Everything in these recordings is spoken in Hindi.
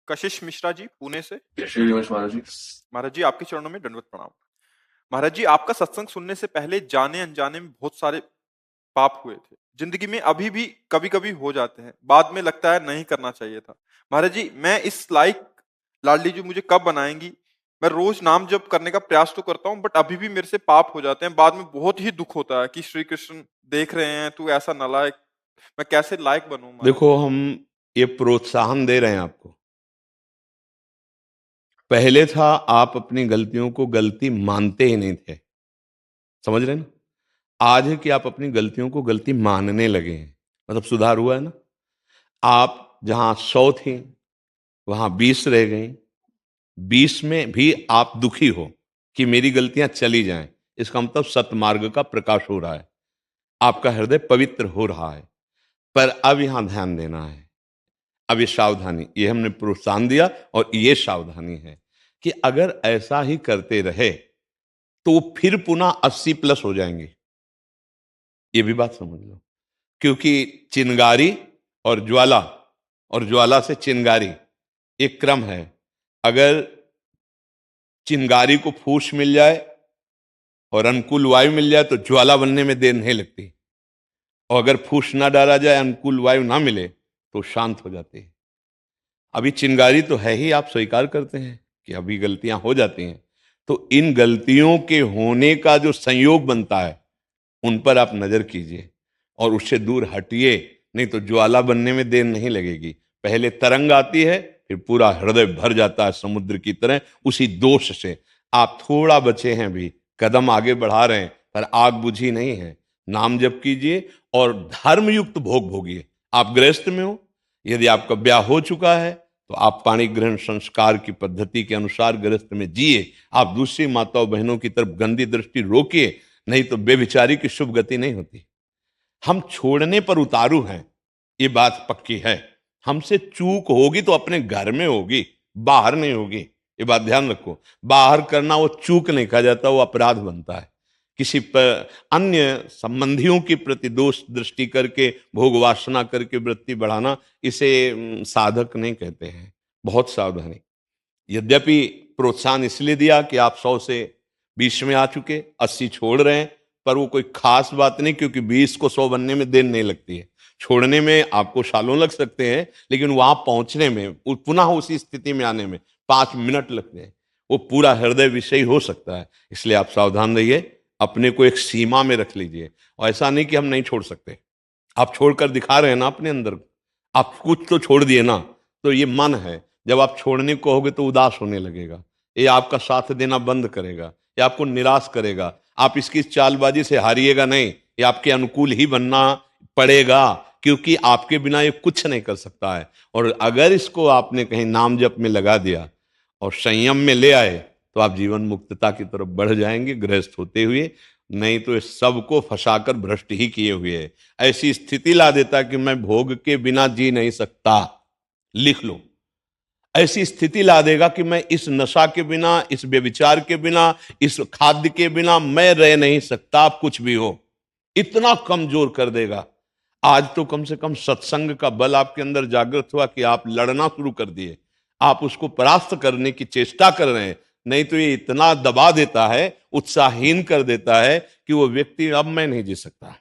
कशिश मिश्रा जी पुणे से। जय श्री गणेश महाराज जी। महाराज जी आपके चरणों में दंडवत प्रणाम। महाराज जी आपका सत्संग सुनने से पहले जाने अनजाने में बहुत सारे पाप हुए थे, जिंदगी में अभी भी कभी कभी हो जाते हैं, बाद में लगता है नहीं करना चाहिए था। महाराज जी मैं इस लायक लाडली जी मुझे कब बनाएंगी? मैं रोज नाम जप करने का प्रयास तो करता हूँ, बट अभी भी मेरे से पाप हो जाते हैं। बाद में बहुत ही दुख होता है कि श्री कृष्ण देख रहे हैं, तू ऐसा नालायक, मैं कैसे लायक बनूं महाराज? देखो, हम ये प्रोत्साहन दे रहे हैं आपको। पहले था आप अपनी गलतियों को गलती मानते ही नहीं थे, समझ रहे हैं ना। आज है कि आप अपनी गलतियों को गलती मानने लगे हैं, मतलब सुधार हुआ है ना। आप जहां 100 थी वहां 20 रह गई, 20 में भी आप दुखी हो कि मेरी गलतियां चली जाएं। इसका मतलब सतमार्ग का प्रकाश हो रहा है, आपका हृदय पवित्र हो रहा है। पर अब यहां ध्यान देना है, अब ये सावधानी, ये हमने प्रोत्साहन दिया और ये सावधानी है कि अगर ऐसा ही करते रहे तो वो फिर पुनः 80 प्लस हो जाएंगे। ये भी बात समझ लो, क्योंकि चिंगारी और ज्वाला, और ज्वाला से चिंगारी एक क्रम है। अगर चिंगारी को फूस मिल जाए और अनुकूल वायु मिल जाए तो ज्वाला बनने में देर नहीं लगती, और अगर फूस ना डाला जाए, अनुकूल वायु ना मिले तो शांत हो जाती है। अभी चिंगारी तो है ही, आप स्वीकार करते हैं कि अभी गलतियां हो जाती हैं, तो इन गलतियों के होने का जो संयोग बनता है उन पर आप नजर कीजिए और उससे दूर हटिए, नहीं तो ज्वाला बनने में देर नहीं लगेगी। पहले तरंग आती है, फिर पूरा हृदय भर जाता है समुद्र की तरह उसी दोष से। आप थोड़ा बचे हैं, भी कदम आगे बढ़ा रहे हैं, पर आग बुझी नहीं है। नाम जप कीजिए और धर्मयुक्त भोग भोगिए। आप गृहस्थ में हो, यदि आपका ब्याह हो चुका है तो आप पाणी ग्रहण संस्कार की पद्धति के अनुसार गृहस्थ में जिए। आप दूसरी माताओं बहनों की तरफ गंदी दृष्टि रोकिए, नहीं तो बेविचारी की शुभ गति नहीं होती। हम छोड़ने पर उतारू हैं, ये बात पक्की है। हमसे चूक होगी तो अपने घर में होगी, बाहर नहीं होगी, ये बात ध्यान रखो। बाहर करना वो चूक नहीं कहा जाता, वो अपराध बनता है। किसी पर अन्य संबंधियों के प्रति दोष दृष्टि करके, भोग वासना करके वृत्ति बढ़ाना, इसे साधक नहीं कहते हैं। बहुत सावधानी। यद्यपि प्रोत्साहन इसलिए दिया कि आप 100 से 20 में आ चुके, 80 छोड़ रहे हैं, पर वो कोई खास बात नहीं, क्योंकि 20 को 100 बनने में देर नहीं लगती है। छोड़ने में आपको सालों लग सकते हैं, लेकिन वहां पहुंचने में, पुनः उसी स्थिति में आने में 5 मिनट लगते हैं। वो पूरा हृदय विषयी हो सकता है। इसलिए आप सावधान रहिए, अपने को एक सीमा में रख लीजिए। और ऐसा नहीं कि हम नहीं छोड़ सकते, आप छोड़कर दिखा रहे हैं ना अपने अंदर, आप कुछ तो छोड़ दिए ना। तो ये मन है, जब आप छोड़ने को कहोगे तो उदास होने लगेगा, ये आपका साथ देना बंद करेगा, ये आपको निराश करेगा। आप इसकी चालबाजी से हारिएगा नहीं, ये आपके अनुकूल ही बनना पड़ेगा, क्योंकि आपके बिना ये कुछ नहीं कर सकता है। और अगर इसको आपने कहीं नाम जप में लगा दिया और संयम में ले आए तो आप जीवन मुक्तता की तरफ बढ़ जाएंगे गृहस्थ होते हुए। नहीं तो इस सबको फंसाकर भ्रष्ट ही किए हुए है। ऐसी स्थिति ला देता कि मैं भोग के बिना जी नहीं सकता, लिख लो। ऐसी स्थिति ला देगा कि मैं इस नशा के बिना, इस व्यभिचार के बिना, इस खाद्य के बिना मैं रह नहीं सकता। आप कुछ भी हो, इतना कमजोर कर देगा। आज तो कम से कम सत्संग का बल आपके अंदर जागृत हुआ कि आप लड़ना शुरू कर दिए, आप उसको परास्त करने की चेष्टा कर रहे हैं। नहीं तो ये इतना दबा देता है, उत्साहहीन कर देता है कि वो व्यक्ति, अब मैं नहीं जी सकता,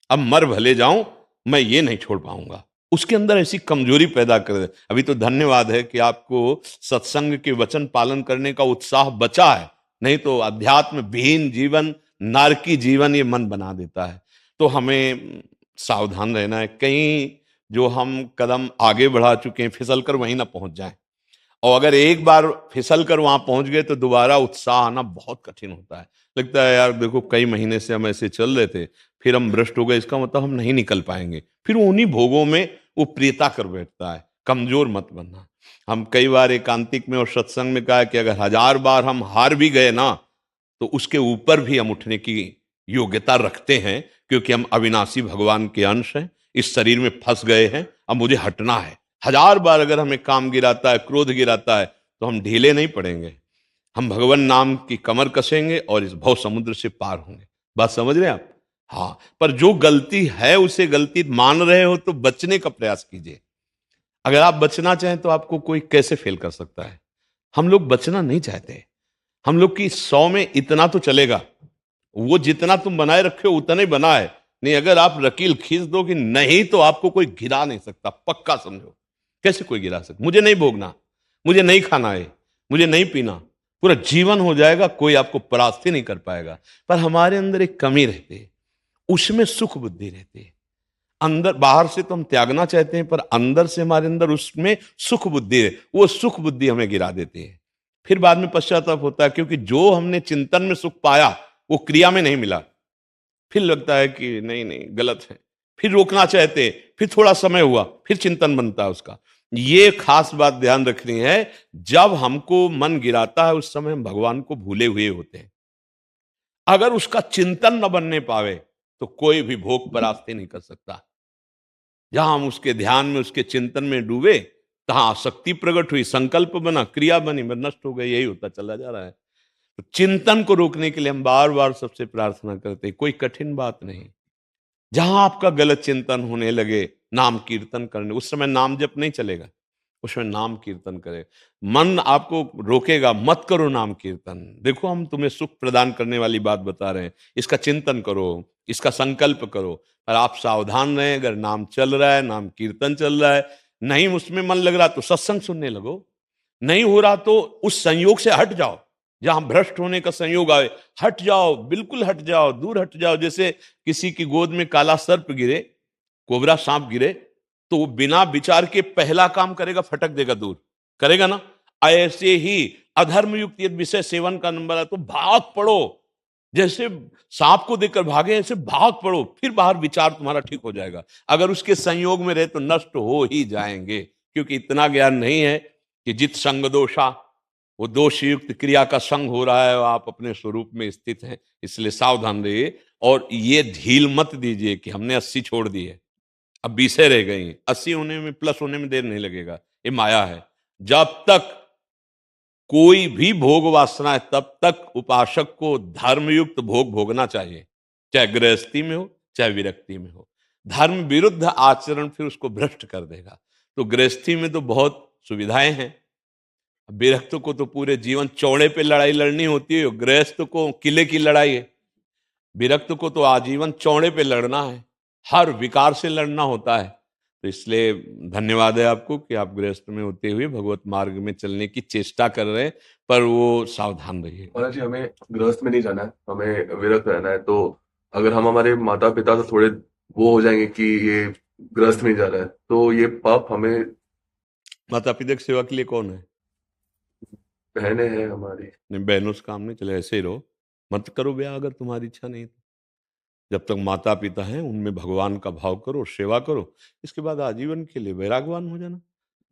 अब मर भले जाऊं, मैं ये नहीं छोड़ पाऊंगा। उसके अंदर ऐसी कमजोरी पैदा कर दे। अभी तो धन्यवाद है कि आपको सत्संग के वचन पालन करने का उत्साह बचा है, नहीं तो अध्यात्म विहीन जीवन, नारकी जीवन ये मन बना देता है। तो हमें सावधान रहना है, कहीं जो हम कदम आगे बढ़ा चुके हैं फिसल कर वहीं ना पहुंच जाएं। और अगर एक बार फिसल कर वहां पहुंच गए तो दोबारा उत्साह आना बहुत कठिन होता है। लगता है यार देखो, कई महीने से हम ऐसे चल रहे थे, फिर हम भ्रष्ट हो गए, इसका मतलब हम नहीं निकल पाएंगे। फिर उन्हीं भोगों में वो प्रियता कर बैठता है। कमजोर मत बनना। हम कई बार एकांतिक में और सत्संग में कहा कि अगर 1000 बार हम हार भी गए ना, तो उसके ऊपर भी हम उठने की योग्यता रखते हैं, क्योंकि हम अविनाशी भगवान के अंश हैं, इस शरीर में फंस गए हैं, अब मुझे हटना है। 1000 बार अगर हमें काम गिराता है, क्रोध गिराता है, तो हम ढीले नहीं पड़ेंगे। हम भगवान नाम की कमर कसेंगे और इस भव समुद्र से पार होंगे। बात समझ रहे हैं आप? हाँ, पर जो गलती है उसे गलती मान रहे हो तो बचने का प्रयास कीजिए। अगर आप बचना चाहें तो आपको कोई कैसे फेल कर सकता है? हम लोग बचना नहीं चाहते। हम लोग की 100 में इतना तो चलेगा, वो जितना तुम बनाए रखे हो उतना ही बना है। नहीं, अगर आप रकील खींच दो कि नहीं तो आपको कोई गिरा नहीं सकता, पक्का समझो। कैसे कोई गिरा सकता? मुझे नहीं भोगना, मुझे नहीं खाना है, मुझे नहीं पीना, पूरा जीवन हो जाएगा, कोई आपको परास्त ही नहीं कर पाएगा। पर हमारे अंदर एक कमी रहती है, उसमें सुख बुद्धि रहती है। अंदर, बाहर से तो हम त्यागना चाहते हैं, पर अंदर से हमारे अंदर उसमें सुख बुद्धि है, वो सुख बुद्धि हमें गिरा देती है। फिर बाद में पश्चाताप होता है, क्योंकि जो हमने चिंतन में सुख पाया वो क्रिया में नहीं मिला। फिर लगता है कि नहीं नहीं गलत है, फिर रोकना चाहते हैं, फिर थोड़ा समय हुआ, फिर चिंतन बनता है उसका। ये खास बात ध्यान रखनी है, जब हमको मन गिराता है उस समय हम भगवान को भूले हुए होते हैं। अगर उसका चिंतन न बनने पावे तो कोई भी भोग परास्ती नहीं कर सकता। जहां हम उसके ध्यान में, उसके चिंतन में डूबे, तहां आसक्ति प्रकट हुई, संकल्प बना, क्रिया बनी, बस नष्ट हो गई, यही होता चला जा रहा है। तो चिंतन को रोकने के लिए हम बार बार सबसे प्रार्थना करते हैं, कोई कठिन बात नहीं। जहां आपका गलत चिंतन होने लगे, नाम कीर्तन करने, उस समय नाम जप नहीं चलेगा, उसमें नाम कीर्तन करे। मन आपको रोकेगा, मत करो नाम कीर्तन। देखो हम तुम्हें सुख प्रदान करने वाली बात बता रहे हैं, इसका चिंतन करो, इसका संकल्प करो। पर आप सावधान रहें, अगर नाम चल रहा है, नाम कीर्तन चल रहा है, नहीं उसमें मन लग रहा तो सत्संग सुनने लगो, नहीं हो रहा तो उस संयोग से हट जाओ। जहां भ्रष्ट होने का संयोग आए, हट जाओ, बिल्कुल हट जाओ, दूर हट जाओ। जैसे किसी की गोद में काला सर्प गिरे, कोबरा सांप गिरे, तो वो बिना विचार के पहला काम करेगा, फटक देगा दूर, करेगा ना। ऐसे ही अधर्म युक्त यदि विषय सेवन का नंबर है तो भाग पड़ो। जैसे सांप को देखकर भागे, ऐसे भाग पड़ो, फिर बाहर विचार तुम्हारा ठीक हो जाएगा। अगर उसके संयोग में रहे तो नष्ट हो ही जाएंगे, क्योंकि इतना ज्ञान नहीं है कि जित संग दोषा, वो दोष युक्त क्रिया का संग हो रहा है, आप अपने स्वरूप में स्थित हैं। इसलिए सावधान रहिए, और ये ढील मत दीजिए कि हमने 80 छोड़ दी है, अब 20 रह गई। 80 होने में, प्लस होने में देर नहीं लगेगा, ये माया है। जब तक कोई भी भोग वासना है तब तक उपासक को धर्मयुक्त भोग भोगना चाहिए, चाहे गृहस्थी में हो चाहे विरक्ति में हो। धर्म विरुद्ध आचरण फिर उसको भ्रष्ट कर देगा। तो गृहस्थी में तो बहुत सुविधाएं हैं, विरक्त को तो पूरे जीवन चौड़े पे लड़ाई लड़नी होती है, गृहस्थ को किले की लड़ाई है। विरक्त को तो आजीवन चौड़े पे लड़ना है, हर विकार से लड़ना होता है। तो इसलिए धन्यवाद है आपको कि आप गृहस्थ में होते हुए भगवत मार्ग में चलने की चेष्टा कर रहे हैं, पर वो सावधान रहिए। महाराज जी, हमें गृहस्थ में नहीं जाना है, हमें विरक्त रहना है। तो अगर हम हमारे माता पिता से थोड़े वो हो जाएंगे कि ये गृहस्थ में जा रहा है, तो ये पाप हमें। माता पिता की सेवा के लिए कौन है? बहनें हैं हमारी। नहीं, बहनों से काम नहीं चले, ऐसे ही रहो, मत करो ब्याह अगर तुम्हारी इच्छा नहीं तो। जब तक माता पिता हैं उनमें भगवान का भाव करो, सेवा करो, इसके बाद आजीवन के लिए वैरागवान हो जाना।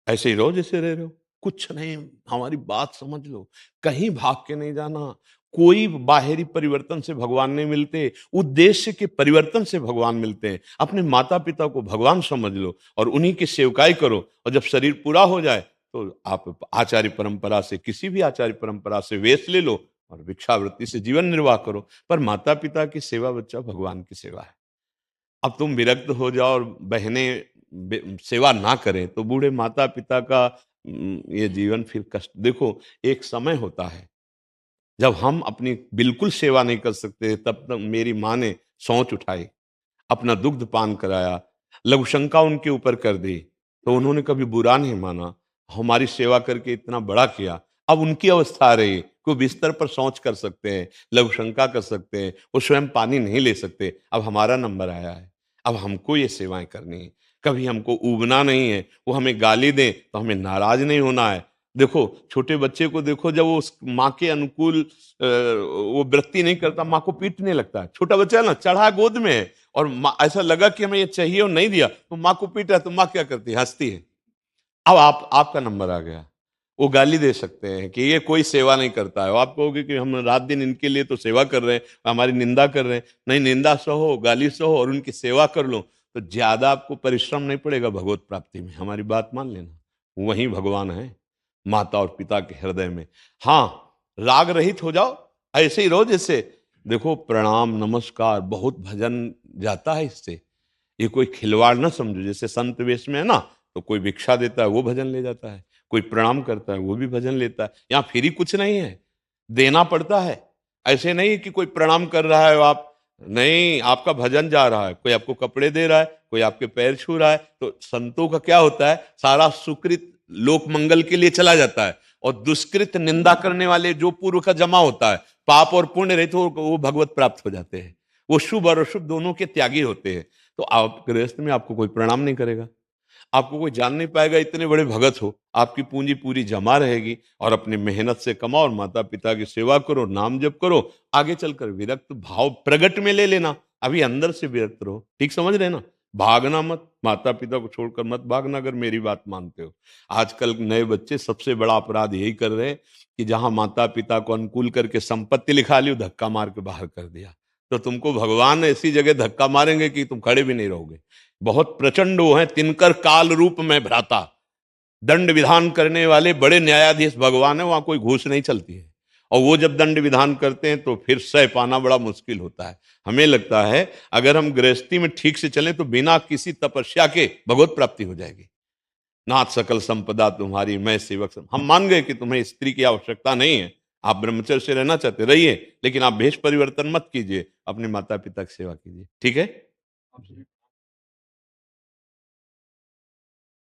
ऐसे ही रहो जैसे रह रहे हो, कुछ नहीं। हमारी बात समझ लो, कहीं भाग के नहीं जाना। कोई बाहरी परिवर्तन से भगवान नहीं मिलते, उद्देश्य के परिवर्तन से भगवान मिलते हैं। अपने माता पिता को भगवान समझ लो और उन्हीं की सेवकाई करो, और जब शरीर पूरा हो जाए तो आप आचार्य परंपरा से, किसी भी आचार्य परंपरा से वेश ले लो और भिक्षावृत्ति से जीवन निर्वाह करो। पर माता पिता की सेवा बच्चा भगवान की सेवा है। अब तुम विरक्त हो जाओ और बहनें सेवा ना करें तो बूढ़े माता पिता का ये जीवन फिर कष्ट। देखो, एक समय होता है जब हम अपनी बिल्कुल सेवा नहीं कर सकते, तब तक मेरी माँ ने सोच उठाई, अपना दुग्ध पान कराया, लघुशंका उनके ऊपर कर दी, तो उन्होंने कभी बुरा नहीं माना, हमारी सेवा करके इतना बड़ा किया। अब उनकी अवस्था आ रही, कोई बिस्तर पर शौच कर सकते हैं, लघुशंका कर सकते हैं, वो स्वयं पानी नहीं ले सकते। अब हमारा नंबर आया है, अब हमको ये सेवाएं करनी है। कभी हमको ऊबना नहीं है, वो हमें गाली दें तो हमें नाराज नहीं होना है। देखो, छोटे बच्चे को देखो, जब वो उस माँ के अनुकूल वो वृत्ति नहीं करता, माँ को पीटने लगता है। छोटा बच्चा है ना, चढ़ा गोद में है, और ऐसा लगा कि हमें ये चाहिए और नहीं दिया, तो माँ को पीटा, तो माँ क्या करती है? हंसती है। अब आपका नंबर आ गया, वो गाली दे सकते हैं कि ये कोई सेवा नहीं करता है। आप कहोगे कि हम रात दिन इनके लिए तो सेवा कर रहे हैं, हमारी निंदा कर रहे हैं। नहीं, निंदा सहो, गाली सहो और उनकी सेवा कर लो, तो ज्यादा आपको परिश्रम नहीं पड़ेगा भगवत प्राप्ति में। हमारी बात मान लेना, वही भगवान है, माता और पिता के हृदय में। हाँ, राग रहित हो जाओ, ऐसे ही रहो जैसे। देखो, प्रणाम नमस्कार, बहुत भजन जाता है इससे। ये कोई खिलवाड़ ना समझो। जैसे संत वेश में है ना, तो कोई भिक्षा देता है वो भजन ले जाता है, कोई प्रणाम करता है वो भी भजन लेता है। यहाँ फ्री कुछ नहीं है, देना पड़ता है। ऐसे नहीं कि कोई प्रणाम कर रहा है आप, नहीं, आपका भजन जा रहा है, कोई आपको कपड़े दे रहा है, कोई आपके पैर छू रहा है। तो संतों का क्या होता है, सारा सुकृत लोक मंगल के लिए चला जाता है, और दुष्कृत निंदा करने वाले जो पूर्व का जमा होता है, पाप और पुण्य रहित वो भगवत प्राप्त हो जाते हैं। वो शुभ और अशुभ दोनों के त्यागी होते हैं। तो आप गृहस्थ में आपको कोई प्रणाम नहीं करेगा, आपको कोई जान नहीं पाएगा, इतने बड़े भगत हो, आपकी पूंजी पूरी जमा रहेगी, और अपनी मेहनत से कमाओ और माता पिता की सेवा करो, नाम जप करो, आगे चलकर विरक्त भाव प्रगट में ले लेना, अभी अंदर से विरक्त रहो। ठीक समझ रहे ना? भागना मत, माता पिता को छोड़कर मत भागना, अगर मेरी बात मानते हो। आजकल नए बच्चे सबसे बड़ा अपराध यही कर रहे हैं कि जहां माता पिता को अनुकूल करके संपत्ति लिखा ली, धक्का मार के बाहर कर दिया, तो तुमको भगवान ऐसी जगह धक्का मारेंगे कि तुम खड़े भी नहीं रहोगे। बहुत प्रचंड वो है, तिनकर काल रूप में भ्राता, दंड विधान करने वाले बड़े न्यायाधीश भगवान है, वहां कोई घूस नहीं चलती है। और वो जब दंड विधान करते हैं तो फिर सह पाना बड़ा मुश्किल होता है। हमें लगता है अगर हम गृहस्थी में ठीक से चलें तो बिना किसी तपस्या के भगवत प्राप्ति हो जाएगी। नाथ सकल संपदा तुम्हारी, मैं सेवक हम मान गए कि तुम्हें स्त्री की आवश्यकता नहीं है, आप ब्रह्मचर्य से रहना चाहते रहिए, लेकिन आप भेष परिवर्तन मत कीजिए, अपने माता पिता की सेवा कीजिए। ठीक है?